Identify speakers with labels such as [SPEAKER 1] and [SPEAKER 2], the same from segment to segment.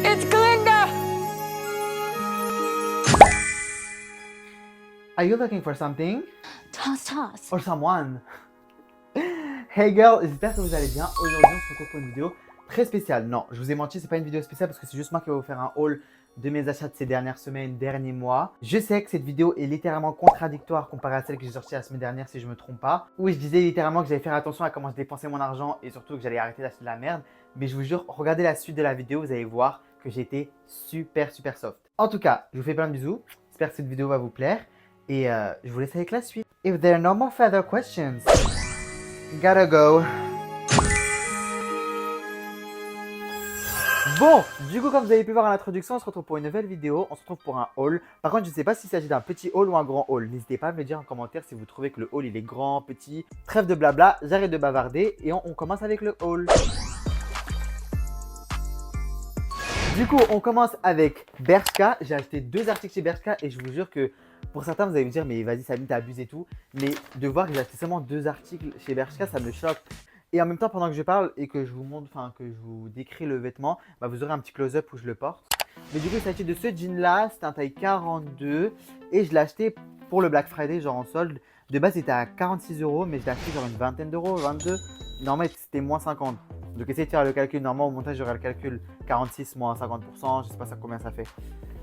[SPEAKER 1] It's Glinda!
[SPEAKER 2] Are you looking for something?
[SPEAKER 1] Toss.
[SPEAKER 2] Or someone? Hey girl, j'espère que vous allez bien. Aujourd'hui, on se retrouve pour une vidéo très spéciale. Non, je vous ai menti, c'est pas une vidéo spéciale parce que c'est juste moi qui vais vous faire un haul de mes achats de ces dernières semaines, derniers mois. Je sais que cette vidéo est littéralement contradictoire comparée à celle que j'ai sortie la semaine dernière si je me trompe pas. Où je disais littéralement que j'allais faire attention à comment je dépensais mon argent et surtout que j'allais arrêter d'acheter de la merde. Mais je vous jure, regardez la suite de la vidéo, vous allez voir que j'ai été super soft. En tout cas, je vous fais plein de bisous. J'espère que cette vidéo va vous plaire. Et je vous laisse avec la suite. If there are no more further questions, gotta go. Bon, du coup, comme vous avez pu voir à l'introduction, on se retrouve pour une nouvelle vidéo. On se retrouve pour un haul. Par contre, je ne sais pas s'il s'agit d'un petit haul ou un grand haul. N'hésitez pas à me dire en commentaire si vous trouvez que le haul il est grand, petit. Trêve de blabla, j'arrête de bavarder et on commence avec le haul. Du coup, on commence avec Bershka. J'ai acheté 2 articles chez Bershka et je vous jure que pour certains, vous allez me dire, mais vas-y, Samy, t'as abusé et tout. Mais de voir que j'ai acheté seulement 2 articles chez Bershka, ça me choque. Et en même temps, pendant que je parle et que je vous montre, enfin, que je vous décris le vêtement, bah, vous aurez un petit close-up où je le porte. Mais du coup, il s'agit de ce jean-là. C'est un taille 42 et je l'ai acheté pour le Black Friday, genre en solde. De base, il était à 46 €, mais je l'ai acheté genre une vingtaine d'euros, 22. Normalement, c'était moins 50. Donc, essayez de faire le calcul. Normalement, au montage, j'aurai le calcul 46 moins 50%. Je sais pas ça combien ça fait.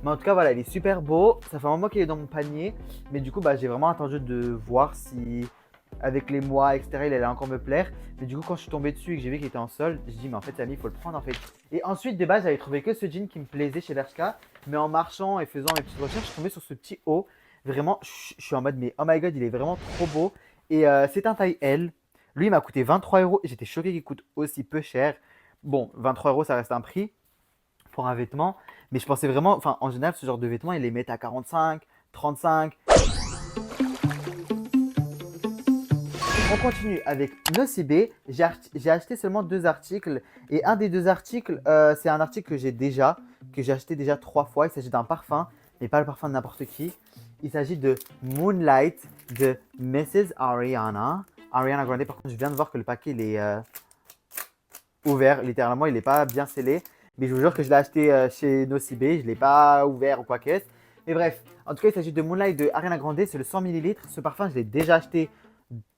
[SPEAKER 2] Mais en tout cas, voilà, il est super beau. Ça fait un moment qu'il est dans mon panier. Mais du coup, bah, j'ai vraiment attendu de voir si, avec les mois, etc., il allait encore me plaire. Mais du coup, quand je suis tombé dessus et que j'ai vu qu'il était en solde, j'ai dit, mais en fait, Samy, il faut le prendre en fait. Et ensuite, de base, j'avais trouvé que ce jean qui me plaisait chez Bershka. Mais en marchant et faisant mes petites recherches, je suis tombé sur ce petit haut. Vraiment, je suis en mode, mais oh my god, il est vraiment trop beau. Et c'est un taille L. Lui, il m'a coûté 23 €. J'étais choqué qu'il coûte aussi peu cher. Bon, 23 €, ça reste un prix pour un vêtement. Mais je pensais vraiment, enfin, en général, ce genre de vêtements, ils les mettent à 45, 35. On continue avec Nocibé. J'ai acheté seulement 2 articles. Et un des 2 articles, c'est un article que j'ai acheté déjà 3 fois. Il s'agit d'un parfum, mais pas le parfum de n'importe qui. Il s'agit de Moonlight de Mrs. Ariana. Ariana Grande. Par contre, je viens de voir que le paquet il est ouvert. Littéralement, il n'est pas bien scellé. Mais je vous jure que je l'ai acheté chez Nocibé. Je ne l'ai pas ouvert ou quoi qu'est-ce. Mais bref, en tout cas, il s'agit de Moonlight de Ariana Grande. C'est le 100 ml. Ce parfum, je l'ai déjà acheté.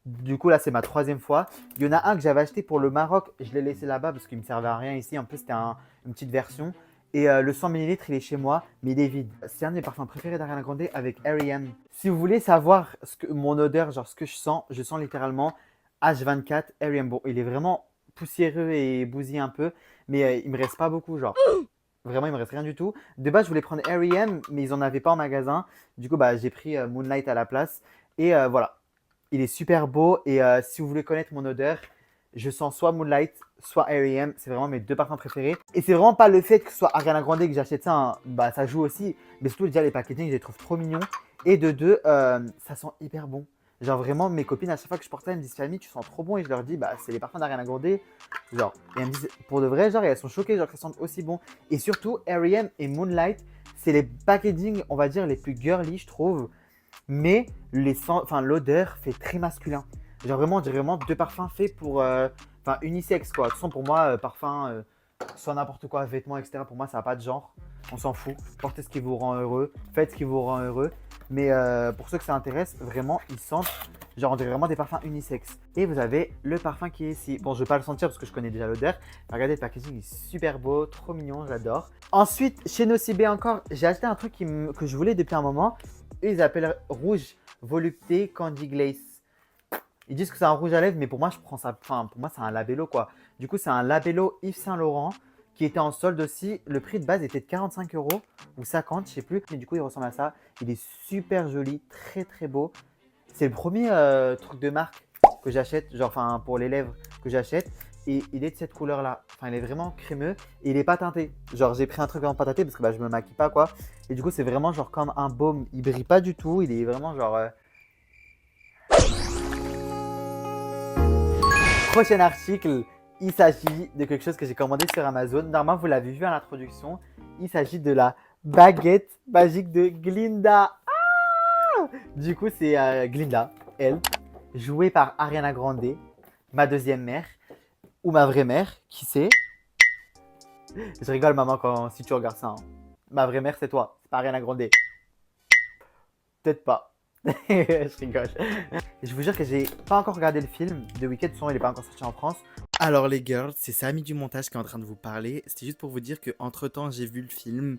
[SPEAKER 2] Du coup, là, c'est ma 3e fois. Il y en a un que j'avais acheté pour le Maroc. Je l'ai laissé là-bas parce qu'il ne me servait à rien ici. En plus, c'était une petite version. Et le 100 ml, il est chez moi, mais il est vide. C'est un de mes parfums préférés d'Ariana Grande avec R.E.M. Si vous voulez savoir mon odeur, genre ce que je sens littéralement H24 R.E.M. Bon, il est vraiment poussiéreux et bousillé un peu, mais il me reste pas beaucoup, genre. Vraiment, il me reste rien du tout. De base, je voulais prendre R.E.M., mais ils n'en avaient pas en magasin. Du coup, bah, j'ai pris Moonlight à la place. Et voilà. Il est super beau et si vous voulez connaître mon odeur, je sens soit Moonlight, soit R.E.M. C'est vraiment mes 2 parfums préférés. Et c'est vraiment pas le fait que ce soit Ariana Grande que j'achète ça, hein. Bah ça joue aussi. Mais surtout déjà les packaging, je les trouve trop mignons. Et de 2, ça sent hyper bon. Genre vraiment, mes copines, à chaque fois que je porte ça, elles me disent Camille, tu sens trop bon. Et je leur dis, bah c'est les parfums d'Ariana Grande. Genre, et elles me disent, pour de vrai, genre, et elles sont choquées, genre, qu'elles sentent aussi bon. Et surtout, R.E.M. et Moonlight, c'est les packaging, on va dire, les plus girly, je trouve. Mais l'odeur fait très masculin. Genre vraiment, on dirait vraiment 2 parfums faits pour unisexe quoi. De toute façon, pour moi, parfum, soit n'importe quoi, vêtements, etc. Pour moi, ça n'a pas de genre. On s'en fout. Portez ce qui vous rend heureux, faites ce qui vous rend heureux. Mais pour ceux que ça intéresse, vraiment, ils sentent, genre on dirait vraiment des parfums unisexe. Et vous avez le parfum qui est ici. Bon, je ne vais pas le sentir parce que je connais déjà l'odeur. Regardez, le packaging est super beau, trop mignon, j'adore. Ensuite, chez Nocibé encore, j'ai acheté un truc que je voulais depuis un moment. Ils appellent rouge volupté Candy Glaze. Ils disent que c'est un rouge à lèvres, mais pour moi, je prends ça. Enfin, pour moi, c'est un labello quoi. Du coup, c'est un labello Yves Saint Laurent qui était en solde aussi. Le prix de base était de 45 € ou 50, je sais plus. Mais du coup, il ressemble à ça. Il est super joli, très très beau. C'est le premier truc de marque que j'achète, genre enfin pour les lèvres que j'achète. Et il est de cette couleur là. Enfin, il est vraiment crémeux et il est pas teinté. Genre, j'ai pris un truc vraiment pas teinté parce que bah, je me maquille pas quoi. Et du coup, c'est vraiment genre comme un baume. Il brille pas du tout. Il est vraiment genre. Prochain article, il s'agit de quelque chose que j'ai commandé sur Amazon. Normalement, vous l'avez vu à l'introduction. Il s'agit de la baguette magique de Glinda. Ah, du coup, c'est Glinda, elle, jouée par Ariana Grande, ma 2e mère. Ou ma vraie mère, qui sait. Je rigole, maman, si tu regardes ça. Hein. Ma vraie mère, c'est toi. C'est pas Ariana Grande. Peut-être pas. Je rigole. Je vous jure que j'ai pas encore regardé le film. The Wicked, son, il est pas encore sorti en France. Alors les girls, c'est Samy du montage qui est en train de vous parler. C'était juste pour vous dire que entre temps j'ai vu le film.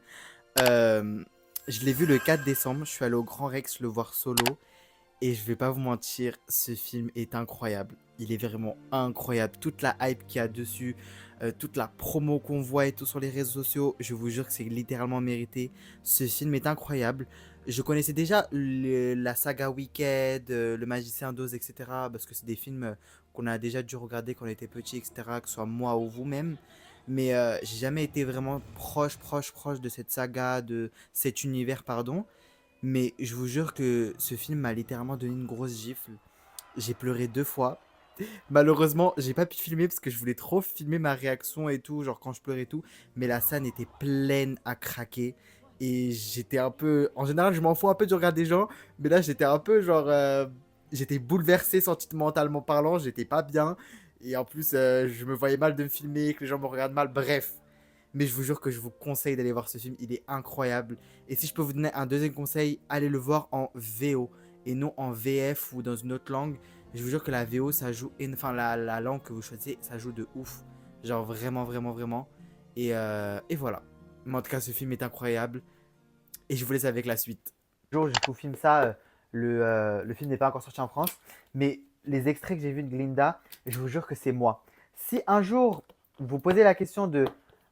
[SPEAKER 2] Je l'ai vu le 4 décembre. Je suis allé au Grand Rex le voir solo. Et je vais pas vous mentir, ce film est incroyable. Il est vraiment incroyable. Toute la hype qu'il y a dessus, toute la promo qu'on voit et tout sur les réseaux sociaux, je vous jure que c'est littéralement mérité. Ce film est incroyable. Je connaissais déjà la saga Wicked, Le Magicien d'Oz, etc. Parce que c'est des films qu'on a déjà dû regarder quand on était petit, etc. Que ce soit moi ou vous-même. Mais j'ai jamais été vraiment proche de cette saga, de cet univers, pardon. Mais je vous jure que ce film m'a littéralement donné une grosse gifle. J'ai pleuré 2 fois. Malheureusement, j'ai pas pu filmer parce que je voulais trop filmer ma réaction et tout, genre quand je pleurais et tout. Mais la scène était pleine à craquer. Et j'étais un peu... En général, je m'en fous un peu du regard des gens. Mais là, j'étais un peu genre... J'étais bouleversé sentimentalement parlant. J'étais pas bien. Et en plus, je me voyais mal de me filmer, que les gens me regardent mal. Bref. Mais je vous jure que je vous conseille d'aller voir ce film. Il est incroyable. Et si je peux vous donner un deuxième conseil, allez le voir en VO et non en VF ou dans une autre langue. Je vous jure que la VO, ça joue... Enfin, la langue que vous choisissez, ça joue de ouf. Genre vraiment, vraiment, vraiment. Et voilà. Mais en tout cas, ce film est incroyable. Et je vous laisse avec la suite. Bonjour, je vous filme ça. Le film n'est pas encore sorti en France. Mais les extraits que j'ai vus de Glinda, je vous jure que c'est moi. Si un jour, vous posez la question de...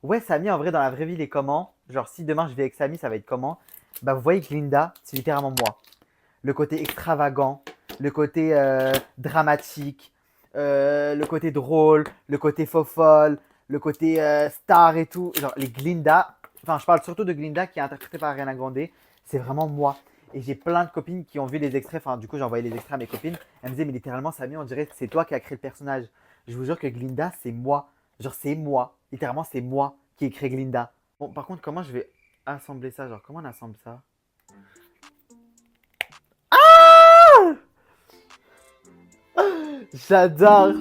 [SPEAKER 2] Ouais, Samy, en vrai, dans la vraie vie, il est comment? Genre, si demain je vais avec Samy, ça va être comment? Bah, vous voyez que Glinda, c'est littéralement moi. Le côté extravagant, le côté dramatique, le côté drôle, le côté faux folle, le côté star et tout. Genre, les Glinda, enfin, je parle surtout de Glinda qui est interprétée par Ariana Grande. C'est vraiment moi. Et j'ai plein de copines qui ont vu les extraits. Enfin, du coup, j'ai envoyé les extraits à mes copines. Elles me disaient, mais littéralement, Samy, on dirait que c'est toi qui as créé le personnage. Je vous jure que Glinda, c'est moi. Genre, c'est moi. Littéralement, c'est moi qui ai créé Glinda. Bon, par contre, comment je vais assembler ça? Genre, comment on assemble ça? J'adore.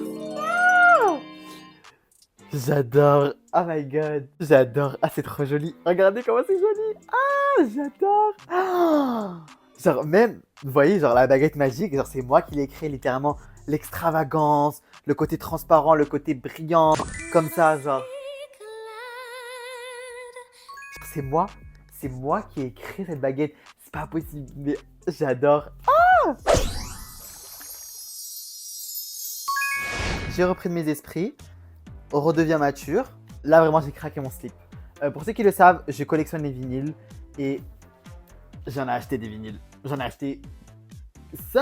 [SPEAKER 2] J'adore. Oh my god. J'adore. Ah, c'est trop joli. Regardez comment c'est joli. Ah, j'adore. Ah. Genre, même, vous voyez, genre la baguette magique, genre, c'est moi qui l'ai créé littéralement. L'extravagance, le côté transparent, le côté brillant. Comme ça, genre. C'est moi qui ai créé cette baguette. C'est pas possible, mais j'adore. Ah! J'ai repris de mes esprits, redevient mature. Là, vraiment, j'ai craqué mon slip. Pour ceux qui le savent, je collectionne les vinyles et j'en ai acheté des vinyles. J'en ai acheté 5.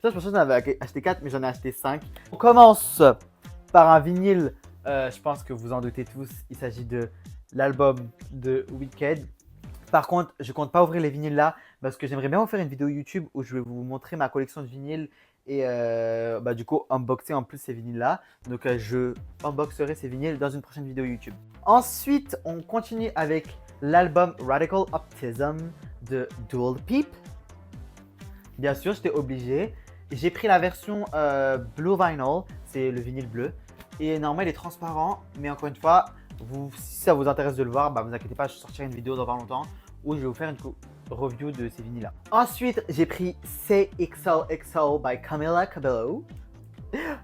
[SPEAKER 2] Ça, je pensais que j'en avais acheté 4, mais j'en ai acheté 5. On commence par un vinyle. Je pense que vous en doutez tous. Il s'agit de l'album de Wicked. Par contre, je compte pas ouvrir les vinyles là parce que j'aimerais bien vous faire une vidéo YouTube où je vais vous montrer ma collection de vinyles et du coup unboxer en plus ces vinyles là. Donc je unboxerai ces vinyles dans une prochaine vidéo YouTube. Ensuite, on continue avec l'album Radical Optimism de Dual Peep. Bien sûr, j'étais obligé. J'ai pris la version Blue Vinyl, c'est le vinyle bleu. Et normalement, il est transparent, mais encore une fois, si ça vous intéresse de le voir, bah vous inquiétez pas, je sortirai une vidéo dans pas longtemps où je vais vous faire une review de ces vinyles là. Ensuite, j'ai pris Say XOXO by Camila Cabello.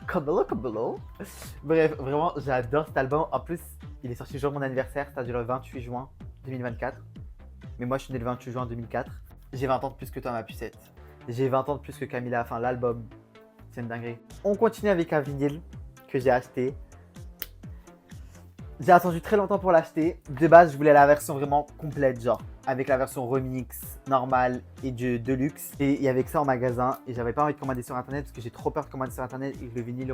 [SPEAKER 2] Camila Cabello. Bref, vraiment, j'adore cet album. En plus, il est sorti le jour de mon anniversaire, c'est-à-dire le 28 juin 2024. Mais moi, je suis né le 28 juin 2004. J'ai 20 ans de plus que toi, ma pucette. J'ai 20 ans de plus que Camila, enfin l'album. C'est une dinguerie. On continue avec un vinyle que j'ai acheté. J'ai attendu très longtemps pour l'acheter. De base, je voulais la version vraiment complète, genre avec la version remix normale et du deluxe. Et il y avait que ça en magasin et j'avais pas envie de commander sur internet parce que j'ai trop peur de commander sur internet et que le vinyle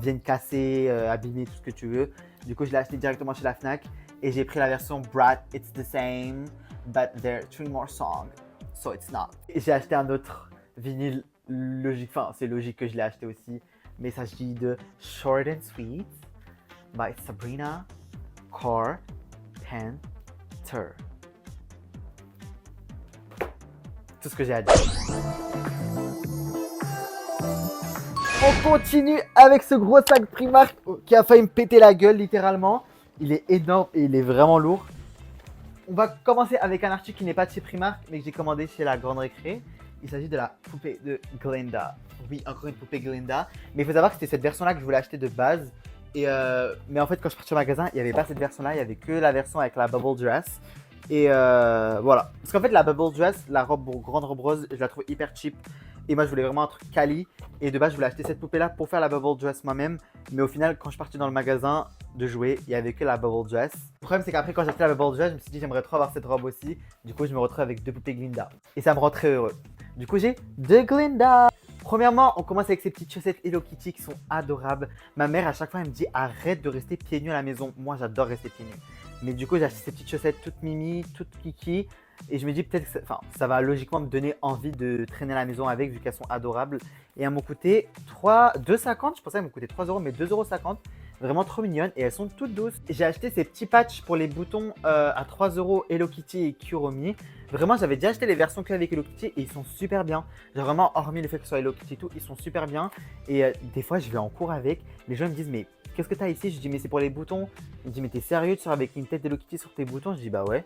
[SPEAKER 2] vienne casser, abîmer, tout ce que tu veux. Du coup, je l'ai acheté directement chez la Fnac et j'ai pris la version Brat It's the Same, but there are 3 more songs, so it's not. Et j'ai acheté un autre vinyle logique, enfin c'est logique que je l'ai acheté aussi, mais il s'agit de Short and Sweet by Sabrina Carpenter. Tout ce que j'ai à dire. On continue avec ce gros sac Primark qui a failli me péter la gueule littéralement. Il est énorme et il est vraiment lourd. On va commencer avec un article qui n'est pas de chez Primark, mais que j'ai commandé chez la Grande Récré. Il s'agit de la poupée de Glinda. Oui, encore une poupée Glinda. Mais il faut savoir que c'était cette version-là que je voulais acheter de base. Mais en fait, quand je suis parti au magasin, il n'y avait pas cette version-là. Il n'y avait que la version avec la Bubble Dress. Et voilà. Parce qu'en fait, la Bubble Dress, la grande robe rose, je la trouve hyper cheap. Et moi, je voulais vraiment un truc quali. Et de base, je voulais acheter cette poupée-là pour faire la Bubble Dress moi-même. Mais au final, quand je suis parti dans le magasin de jouer, il n'y avait que la Bubble Dress. Le problème, c'est qu'après, quand j'ai acheté la Bubble Dress, je me suis dit, j'aimerais trop avoir cette robe aussi. Du coup, je me retrouve avec 2 poupées Glinda. Et ça me rend très heureux. Du coup, j'ai 2 Glinda. Premièrement, on commence avec ces petites chaussettes Hello Kitty qui sont adorables. Ma mère, à chaque fois, elle me dit, arrête de rester pieds nus à la maison. Moi, j'adore rester pieds nus. Mais du coup, j'ai acheté ces petites chaussettes toutes mimi, toutes kiki. Et je me dis peut-être que ça va logiquement me donner envie de traîner à la maison avec vu qu'elles sont adorables. Et elles m'ont coûté 2,50 €. Je pensais qu'elles m'ont coûté 3 €, mais 2,50 €. Vraiment trop mignonnes et elles sont toutes douces. J'ai acheté ces petits patchs pour les boutons à 3 € Hello Kitty et Kuromi. Vraiment, j'avais déjà acheté les versions que avec Hello Kitty et ils sont super bien. Genre vraiment, hormis le fait que ce soit Hello Kitty et tout, ils sont super bien. Et des fois, je vais en cours avec. Les gens me disent, mais qu'est-ce que tu as ici? Je dis, mais c'est pour les boutons. Ils me disent, mais t'es sérieux, tu sors avec une tête d'Hello Kitty sur tes boutons? Je dis, bah ouais.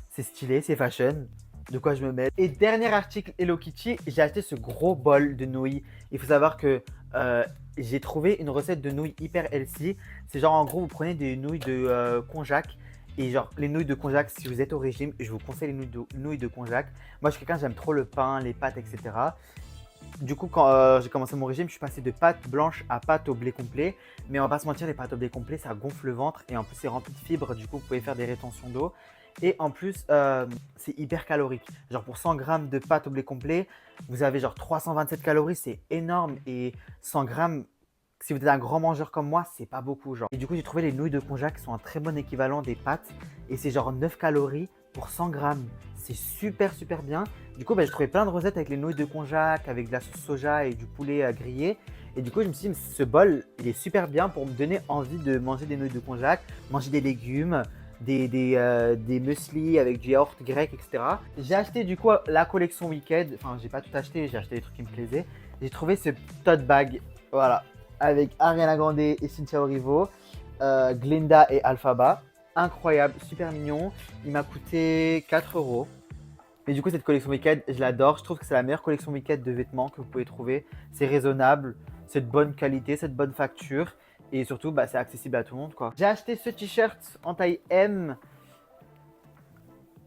[SPEAKER 2] C'est stylé, c'est fashion. De quoi je me mets. Et dernier article Hello Kitty, j'ai acheté ce gros bol de nouilles. Il faut savoir que j'ai trouvé une recette de nouilles hyper healthy. C'est genre en gros, vous prenez des nouilles de konjac. Et genre les nouilles de konjac, si vous êtes au régime, je vous conseille les nouilles de konjac. Moi, je suis quelqu'un, j'aime trop le pain, les pâtes, etc. Du coup, quand j'ai commencé mon régime, je suis passé de pâtes blanches à pâtes au blé complet. Mais on va pas se mentir, les pâtes au blé complet, ça gonfle le ventre. Et en plus, c'est rempli de fibres. Du coup, vous pouvez faire des rétentions d'eau. Et en plus, c'est hyper calorique. Genre pour 100 grammes de pâtes au blé complet, vous avez genre 327 calories, c'est énorme. Et 100 grammes, si vous êtes un grand mangeur comme moi, c'est pas beaucoup. Genre. Et du coup, j'ai trouvé les nouilles de konjac qui sont un très bon équivalent des pâtes. Et c'est genre 9 calories pour 100 grammes. C'est super super bien. Du coup, j'ai trouvé plein de recettes avec les nouilles de konjac, avec de la sauce soja et du poulet grillé. Et du coup, je me suis dit, ce bol, il est super bien pour me donner envie de manger des nouilles de konjac, manger des légumes, des muesli avec du yaourt grec, etc. J'ai acheté du coup la collection Wicked. Enfin, j'ai pas tout acheté, j'ai acheté des trucs qui me plaisaient. J'ai trouvé ce tote bag, voilà, avec Ariana Grande et Cynthia Erivo, Glinda et Alphaba. Incroyable, super mignon. Il m'a coûté 4 €. Mais du coup, cette collection Wicked, je l'adore. Je trouve que c'est la meilleure collection Wicked de vêtements que vous pouvez trouver. C'est raisonnable, c'est de bonne qualité, c'est de bonne facture. Et surtout, c'est accessible à tout le monde, quoi. J'ai acheté ce t-shirt en taille M.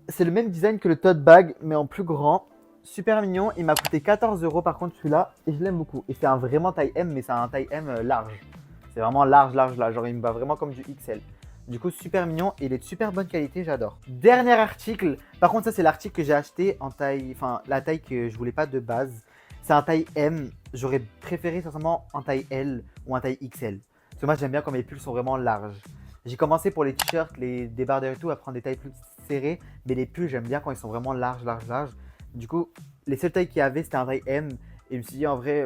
[SPEAKER 2] C'est le même design que le tote bag, mais en plus grand. Super mignon. Il m'a coûté 14 € par contre celui-là. Et je l'aime beaucoup. Et c'est un vraiment taille M, mais c'est un taille M large. C'est vraiment large, large, là. Genre, il me va vraiment comme du XL. Du coup, super mignon et il est de super bonne qualité, j'adore. Dernier article. Par contre, ça, c'est l'article que j'ai acheté en taille, enfin, la taille que je voulais pas de base. C'est un taille M. J'aurais préféré sincèrement en taille L ou en taille XL. Parce que moi, j'aime bien quand mes pulls sont vraiment larges. J'ai commencé pour les t-shirts, les débardeurs et tout, à prendre des tailles plus serrées. Mais les pulls, j'aime bien quand ils sont vraiment larges, larges, larges. Du coup, les seules tailles qu'il y avait, c'était un taille M. Et je me suis dit, en vrai,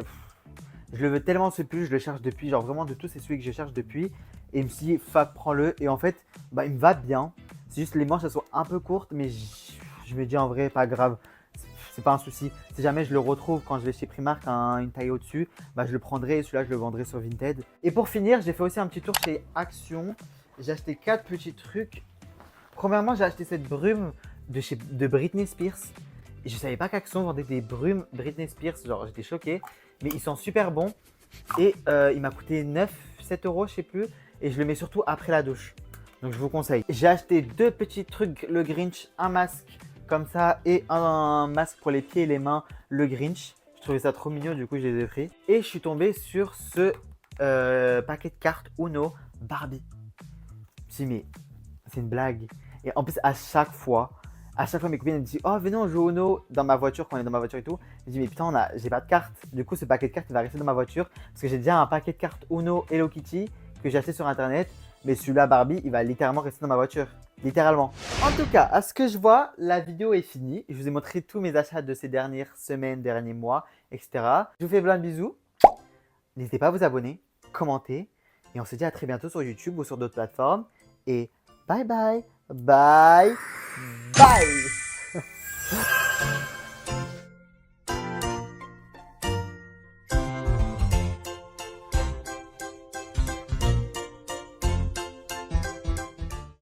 [SPEAKER 2] je le veux tellement ce pull, je le cherche depuis. Genre vraiment, de tous, c'est celui que je cherche depuis. Et je me suis dit, fuck, prends-le. Et en fait, il me va bien. C'est juste les manches, elles sont un peu courtes. Mais je me dis, en vrai, pas grave. C'est pas un souci. Si jamais je le retrouve quand je vais chez Primark, une taille au-dessus, je le prendrai et celui-là, je le vendrai sur Vinted. Et pour finir, j'ai fait aussi un petit tour chez Action. J'ai acheté 4 petits trucs. Premièrement, j'ai acheté cette brume de Britney Spears. Et je savais pas qu'Action vendait des brumes Britney Spears. Genre, j'étais choqué. Mais ils sont super bons. Et il m'a coûté 7 €, je sais plus. Et je le mets surtout après la douche. Donc, je vous conseille. J'ai acheté 2 petits trucs, le Grinch, un masque comme ça et un masque pour les pieds et les mains, le Grinch. Je trouvais ça trop mignon, du coup je les ai pris. Et je suis tombé sur ce paquet de cartes Uno Barbie. Si mais c'est une blague. Et en plus à chaque fois mes copines me disent, oh venez on joue au Uno dans ma voiture quand on est dans ma voiture et tout. Je dis mais putain j'ai pas de cartes. Du coup ce paquet de cartes il va rester dans ma voiture parce que j'ai déjà un paquet de cartes Uno Hello Kitty que j'ai acheté sur internet. Mais celui-là Barbie il va littéralement rester dans ma voiture. Littéralement. En tout cas, à ce que je vois, la vidéo est finie. Je vous ai montré tous mes achats de ces dernières semaines, derniers mois, etc. Je vous fais plein de bisous. N'hésitez pas à vous abonner, commenter. Et on se dit à très bientôt sur YouTube ou sur d'autres plateformes. Et bye bye. Bye. Bye.